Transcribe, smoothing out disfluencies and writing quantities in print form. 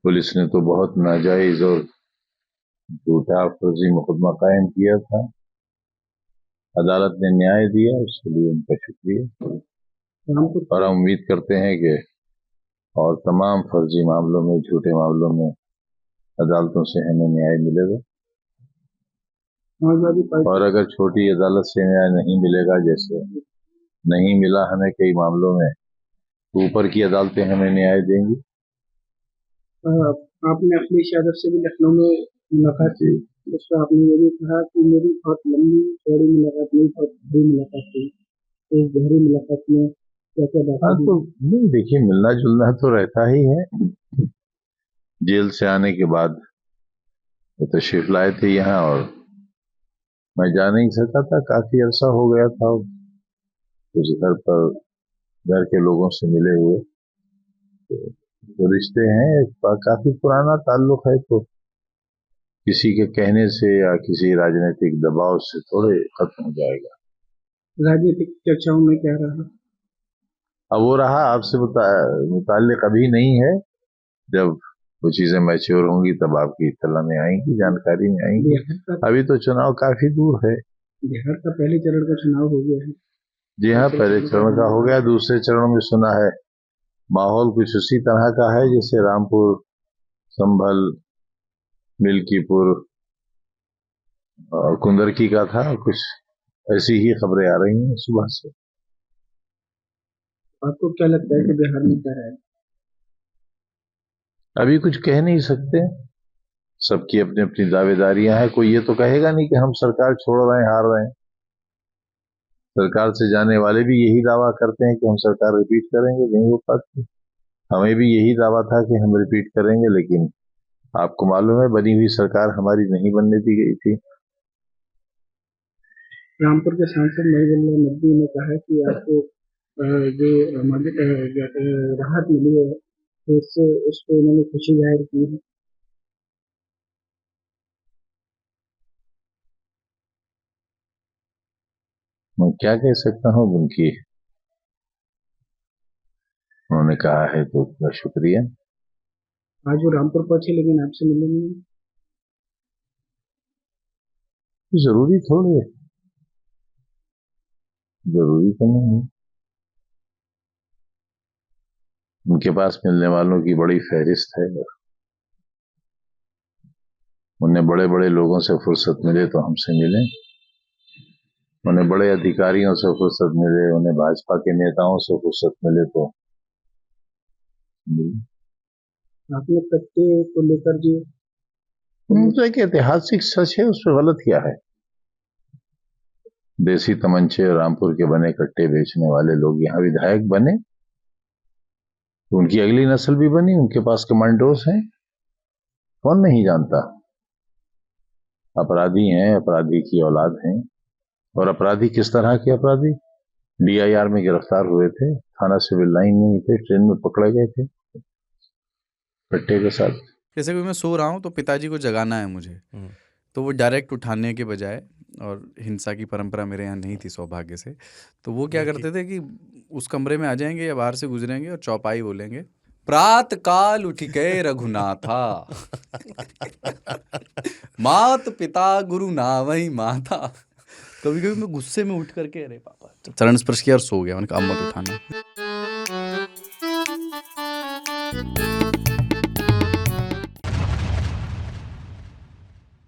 Police ने तो बहुत नाजायज और झूठा फर्जी मुकदमा कायम किया था। अदालत ने न्याय दिया, उसके लिए उनका शुक्रिया। और हम उम्मीद करते हैं कि और तमाम फर्जी मामलों में, झूठे मामलों में अदालतों से हमें न्याय मिलेगा। और अगर छोटी अदालत से न्याय नहीं मिलेगा, जैसे नहीं मिला हमें कई मामलों में, तो ऊपर की अदालतें हमें न्याय देंगी। आपने अखिलेश यादव से भी लखनऊ में मुलाकात की, उसमें आपने ये भी कहा कि मेरी बहुत लंबी चौड़ी मुलाकात नहीं, बहुत बड़ी मुलाकात थी। तो इस गहरी मुलाकात में क्या क्या बातें तो नहीं, देखिए, मिलना जुलना तो रहता ही है। जेल से आने के बाद वो तशरीफ लाए थे यहाँ, और मैं जा नहीं सका था, काफी अरसा हो गया था। कुछ घर के लोगों से मिले हुए, तो रिश्ते हैं, काफी पुराना ताल्लुक है, तो किसी के कहने से या किसी राजनीतिक दबाव से थोड़े खत्म हो जाएगा। राजनीतिक चर्चाओं में क्या रहा? अब वो रहा आपसे मुताल्लिक अभी नहीं है। जब वो चीजें मैच्योर होंगी तब आपकी इत्तला में आएंगी, जानकारी में आएंगी। अभी तो चुनाव काफी दूर है। बिहार का पहले चरण का चुनाव हो गया है। जी हाँ, पहले चरण का हो गया। दूसरे चरण में सुना है माहौल कुछ उसी तरह का है जैसे रामपुर, संभल, मिल्कीपुर और कुंदरकी का था। कुछ ऐसी ही खबरें आ रही हैं सुबह से। आपको क्या लगता है कि बिहार में क्या है? अभी कुछ कह नहीं सकते, सबकी अपनी अपनी दावेदारियां हैं। कोई ये तो कहेगा नहीं कि हम सरकार छोड़ रहे हैं, हार रहे हैं। सरकार से जाने वाले भी यही दावा करते हैं कि हम सरकार रिपीट करेंगे, नहीं हो पाती। हमें भी यही दावा था कि हम रिपीट करेंगे, लेकिन आपको मालूम है बनी हुई सरकार हमारी नहीं बनने दी गई थी। रामपुर के सांसद महिबुल्लाह नकवी ने कहा कि आपको जो राहत मिली है, तो इससे उस पर उन्होंने खुशी जाहिर की है। मैं क्या कह सकता हूँ उनकी, उन्होंने कहा है तो उसका शुक्रिया। आज वो रामपुर पहुंचे लेकिन आपसे मिले नहीं। जरूरी थोड़ी है, जरूरी तो नहीं है। उनके पास मिलने वालों की बड़ी फहरिस्त है। उन्हें बड़े बड़े लोगों से फुर्सत मिले तो हमसे मिले, उन्हें बड़े अधिकारियों से फुर्सत मिले, उन्हें भाजपा के नेताओं से फुर्सत मिले तो मिले। आपने कट्टे को लेकर जो तो एक ऐतिहासिक सच है, उसमें गलत क्या है। देसी तमंचे रामपुर के बने कट्टे बेचने वाले लोग यहाँ विधायक बने, तो उनकी अगली नस्ल भी बनी, उनके पास कमांडोज हैं। कौन नहीं जानता। अपराधी हैं, अपराधी की औलाद हैं। और अपराधी किस तरह के अपराधी? DIR में गिरफ्तार हुए थे, थाना सिविल लाइन में ही थे, ट्रेन में पकड़े गए थे कट्टे के साथ। जैसे कि मैं सो रहा हूँ तो पिताजी को जगाना है मुझे, तो वो डायरेक्ट उठाने के बजाय, और हिंसा की परंपरा मेरे यहाँ नहीं थी सौभाग्य से, तो वो क्या करते थे कि उस कमरे में आ जाएंगे या बाहर से गुजरेंगे और चौपाई बोलेंगे, प्रात काल उठ के रघुनाथा मात पिता गुरु नावही माता। कभी कभी मैं गुस्से में उठ करके अरे पापा, चरण स्पर्श किया और सो गया। मैंने कहा अब मत उठाना।